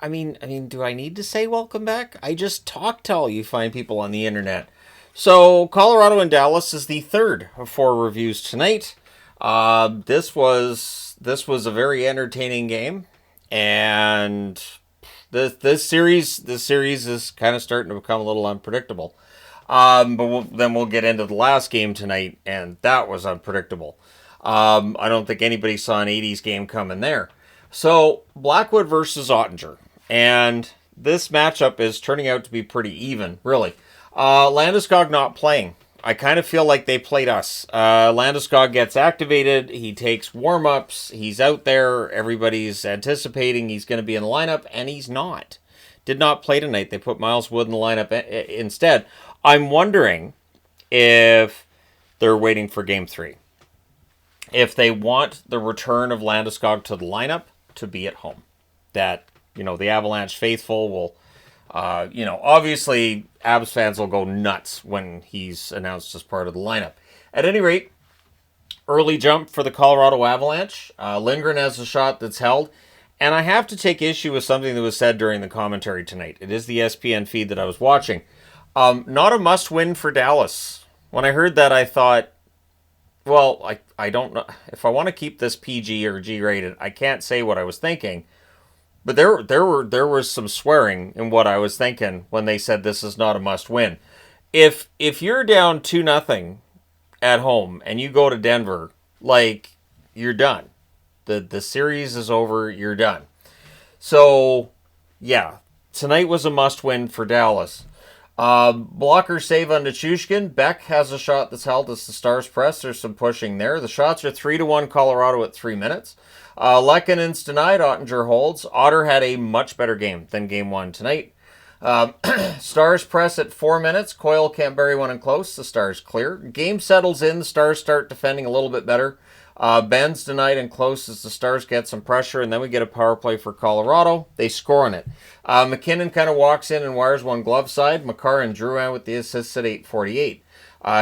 I mean, do I need to say welcome back? I just talk to all you fine people on the internet. So, Colorado and Dallas is the third of four reviews tonight. This was a very entertaining game, and this series is kind of starting to become a little unpredictable. Then we'll get into the last game tonight, and that was unpredictable. I don't think anybody saw an '80s game coming there. So Blackwood versus Ottinger, and this matchup is turning out to be pretty even, really. Landeskog not playing. I kind of feel like they played us. Landeskog gets activated. He takes warm-ups. He's out there. Everybody's anticipating he's going to be in the lineup, and he's not. Did not play tonight. They put Miles Wood in the lineup instead. I'm wondering if they're waiting for Game 3. If they want the return of Landeskog to the lineup to be at home. That, the Avalanche faithful will, obviously Avs fans will go nuts when he's announced as part of the lineup. At any rate, early jump for the Colorado Avalanche. Lindgren has a shot that's held. And I have to take issue with something that was said during the commentary tonight. It is the SPN feed that I was watching. Not a must-win for Dallas. When I heard that, I thought, well, I don't know. If I want to keep this PG or G rated, I can't say what I was thinking. But there was some swearing in what I was thinking when they said this is not a must-win. If you're down 2-0 at home and you go to Denver, you're done. The series is over. You're done. So, yeah, tonight was a must-win for Dallas. Blocker save on Nichushkin. Beck has a shot that's held as the Stars press. There's some pushing there. The shots are 3-1 Colorado at 3 minutes. Lekkonen's denied. Ottinger holds. Otter had a much better game than Game 1 tonight. Stars press at 4 minutes. Coyle can't bury one in close. The Stars clear. Game settles in. The Stars start defending a little bit better. Ben's denied and close as the Stars get some pressure, and then we get a power play for Colorado. They score on it. McKinnon kind of walks in and wires one glove side. Makar and Drouin with the assists at 8:48.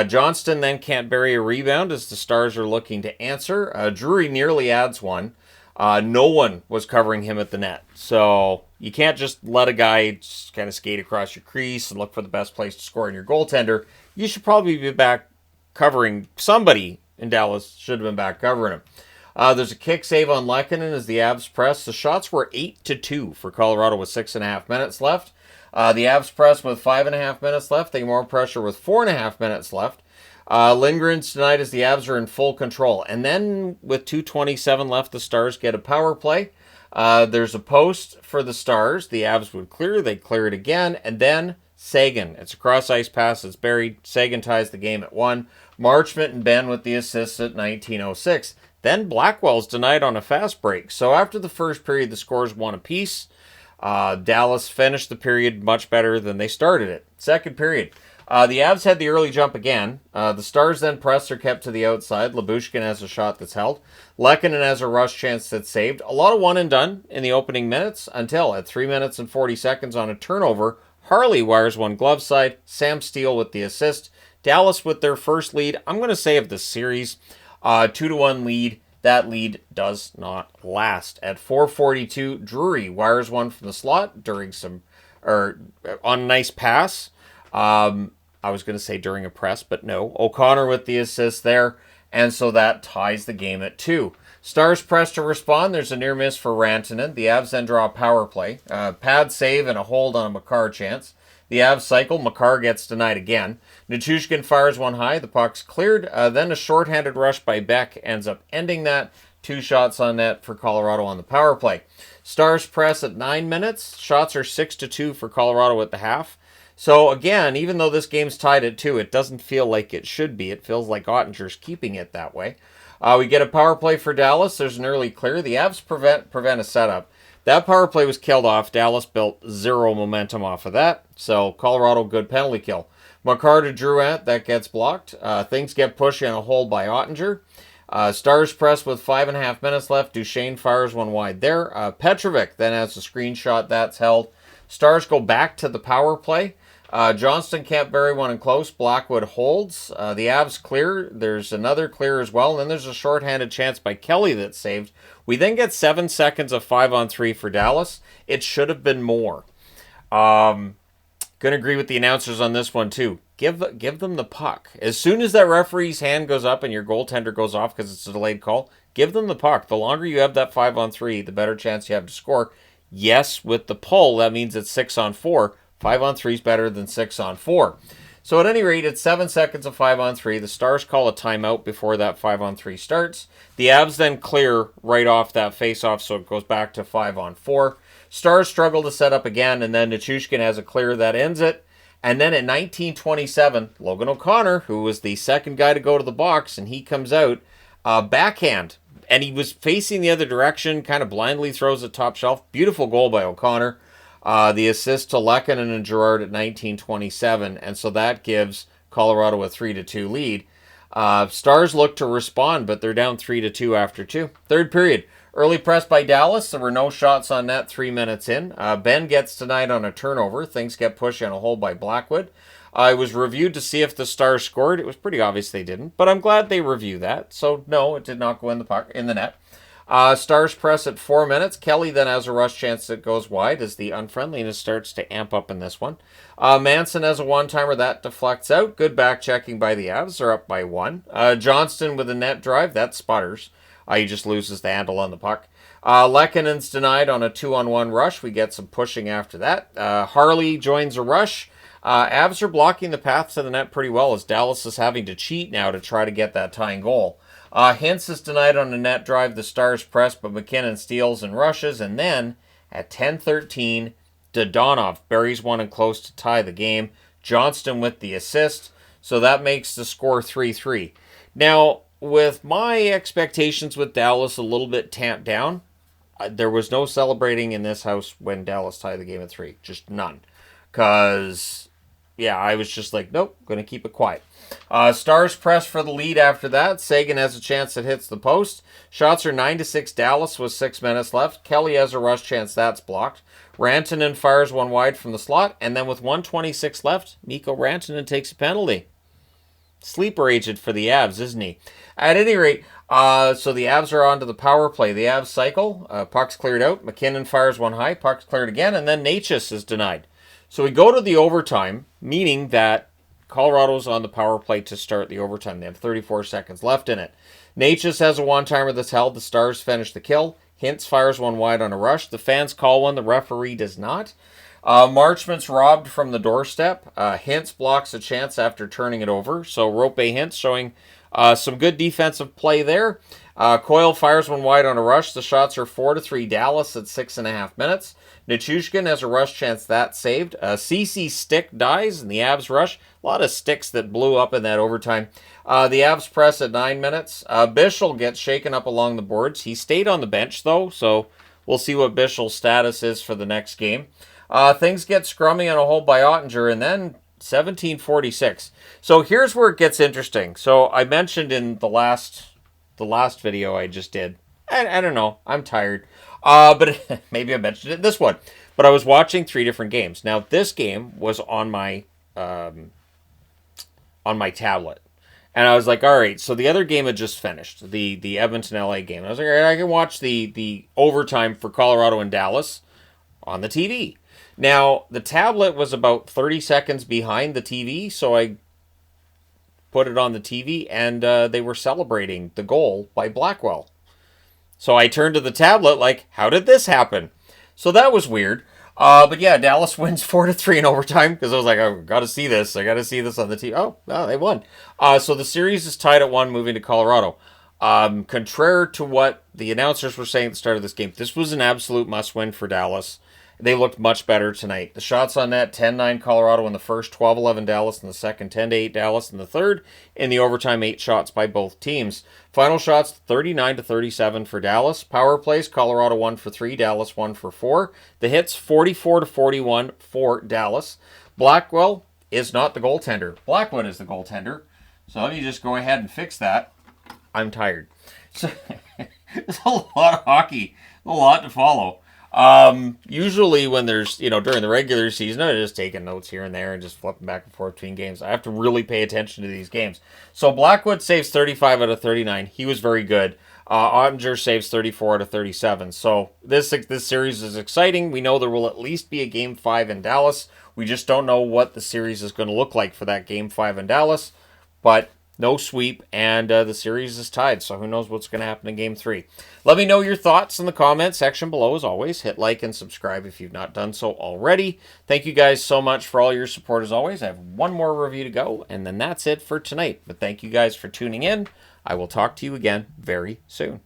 Johnston then can't bury a rebound as the Stars are looking to answer. Drury nearly adds one. No one was covering him at the net. So you can't just let a guy just kind of skate across your crease and look for the best place to score in your goaltender. You should probably be back covering somebody. And Dallas should have been back covering him. There's a kick save on Lekkonen as the Avs press. The shots were 8-2 for Colorado with 6.5 minutes left. The Avs press with 5.5 minutes left. They get more pressure with 4.5 minutes left. Lindgren's tonight as the Avs are in full control. And then with 2:27 left, the Stars get a power play. There's a post for the Stars. The Avs would clear. They clear it again. And then Sagan. It's a cross-ice pass. It's buried. Sagan ties the game at 1. Marchment and Ben with the assists at 19:06. Then Blackwell's denied on a fast break. So after the first period, the scores 1 apiece. Dallas finished the period much better than they started it. Second period. The Avs had the early jump again. The Stars then press are kept to the outside. Lyubushkin has a shot that's held. Lekkonen has a rush chance that's saved. A lot of one and done in the opening minutes until at 3 minutes and 40 seconds on a turnover, Harley wires one glove side. Sam Steele with the assist. Dallas with their first lead, I'm going to say of the series, 2-1 lead. That lead does not last. At 4:42, Drury wires one from the slot during on a nice pass. I was going to say during a press, but no. O'Connor with the assist there, and so that ties the game at 2. Stars press to respond. There's a near miss for Rantanen. The Avs then draw a power play. Pad save and a hold on a Makar chance. The Avs cycle. Makar gets denied again. Nichushkin fires one high. The puck's cleared. Then a shorthanded rush by Beck ends up ending that. 2 shots on net for Colorado on the power play. Stars press at 9 minutes. Shots are 6-2 for Colorado at the half. So again, even though this game's tied at 2, it doesn't feel like it should be. It feels like Ottinger's keeping it that way. We get a power play for Dallas. There's an early clear. The Avs prevent a setup. That power play was killed off. Dallas built 0 momentum off of that. So Colorado, good penalty kill. Makar to Drouin, that gets blocked. Things get pushy on a hold by Ottinger. Stars press with 5.5 minutes left. Duchesne fires one wide there. Petrovic then has a screenshot. That's held. Stars go back to the power play. Johnston can't bury one in close. Blackwood holds. The Avs clear. There's another clear as well. And then there's a shorthanded chance by Kelly that's saved. We then get 7 seconds of 5-on-3 for Dallas. It should have been more. Gonna agree with the announcers on this one too. Give them the puck. As soon as that referee's hand goes up and your goaltender goes off because it's a delayed call, give them the puck. The longer you have that 5-on-3, the better chance you have to score. Yes, with the pull, that means it's 6-on-4. 5-on-3 is better than 6-on-4. So at any rate, it's 7 seconds of 5-on-3. The Stars call a timeout before that 5-on-3 starts. The Avs then clear right off that face-off, so it goes back to 5-on-4. Stars struggle to set up again, and then Nichushkin has a clear that ends it. And then in 1927, Logan O'Connor, who was the second guy to go to the box, and he comes out, backhand. And he was facing the other direction, kind of blindly throws it top shelf. Beautiful goal by O'Connor. The assist to Lehkonen and Girard at 1927, and so that gives Colorado a 3-2 lead. Stars look to respond, but they're down 3-2 after 2. Third period. Early press by Dallas. There were no shots on net 3 minutes in. Ben gets denied on a turnover. Things get pushed on a hole by Blackwood. It was reviewed to see if the Stars scored. It was pretty obvious they didn't, but I'm glad they reviewed that. So, no, it did not go in the net. Stars press at 4 minutes. Kelly then has a rush chance that goes wide as the unfriendliness starts to amp up in this one. Manson has a one-timer that deflects out. Good back checking by the Avs. They're up by 1. Johnston with a net drive. That sputters. He just loses the handle on the puck. Lehkonen's denied on a 2-on-1 rush. We get some pushing after that. Harley joins a rush. Avs are blocking the path to the net pretty well as Dallas is having to cheat now to try to get that tying goal. Hintz is denied on a net drive. The Stars press, but McKinnon steals and rushes. And then at 10:13, Dodonov buries one in close to tie the game. Johnston with the assist. So that makes the score 3-3. Now, with my expectations with Dallas a little bit tamped down, there was no celebrating in this house when Dallas tied the game at 3. Just none. Because, yeah, I was just like, nope, going to keep it quiet. Stars press for the lead after that. Sagan has a chance that hits the post. Shots are 9-6 Dallas with 6 minutes left. Kelly has a rush chance that's blocked. Rantanen fires one wide from the slot. And then with 1:26 left, Mikko Rantanen takes a penalty. Sleeper agent for the Avs, isn't he? At any rate, so the Avs are on to the power play. The Avs cycle. Puck's cleared out. McKinnon fires one high. Puck's cleared again. And then Natchez is denied. So we go to the overtime, meaning that Colorado's on the power play to start the overtime. They have 34 seconds left in it. Natchez has a one-timer that's held. The Stars finish the kill. Hintz fires one wide on a rush. The fans call one. The referee does not. Marchment's robbed from the doorstep. Hintz blocks a chance after turning it over. So Rope Hintz showing some good defensive play there. Coyle fires one wide on a rush. The shots are 4-3 Dallas at 6.5 minutes. Nichushkin has a rush chance that's saved. CC's stick dies in the Avs rush. A lot of sticks that blew up in that overtime. The Avs press at 9 minutes. Bischel gets shaken up along the boards. He stayed on the bench, though, so we'll see what Bischel's status is for the next game. Things get scrummy on a hole by Ottinger, and then 17:46. So here's where it gets interesting. So I mentioned in the last video I just did, I don't know, I'm tired. But maybe I mentioned it in this one. But I was watching 3 different games. Now, this game was on my tablet. And I was like, all right, so the other game had just finished, the Edmonton-LA game. And I was like, all right, I can watch the overtime for Colorado and Dallas on the TV. Now, the tablet was about 30 seconds behind the TV, so I put it on the TV, and they were celebrating the goal by Blackwell. So I turned to the tablet like, how did this happen? So that was weird. But yeah, Dallas wins 4-3 in overtime because I was like, I've got to see this. I got to see this on the TV. Oh, they won. So the series is tied at 1, moving to Colorado. Contrary to what the announcers were saying at the start of this game, this was an absolute must-win for Dallas. They looked much better tonight. The shots on net, 10-9 Colorado in the first, 12-11 Dallas in the second, 10-8 Dallas in the third. In the overtime, 8 shots by both teams. Final shots, 39-37 for Dallas. Power plays, Colorado 1 for 3, Dallas 1 for 4. The hits, 44-41 for Dallas. Blackwell is not the goaltender. Blackwood is the goaltender. So let me just go ahead and fix that. I'm tired. So, there's a lot of hockey, a lot to follow. Usually when there's, during the regular season, I'm just taking notes here and there and just flipping back and forth between games. I have to really pay attention to these games. So Blackwood saves 35 out of 39. He was very good. Ottinger saves 34 out of 37. So this series is exciting. We know there will at least be a Game 5 in Dallas. We just don't know what the series is going to look like for that Game 5 in Dallas. But no sweep, and the series is tied, so who knows what's going to happen in Game 3. Let me know your thoughts in the comment section below, as always. Hit like and subscribe if you've not done so already. Thank you guys so much for all your support, as always. I have one more review to go, and then that's it for tonight. But thank you guys for tuning in. I will talk to you again very soon.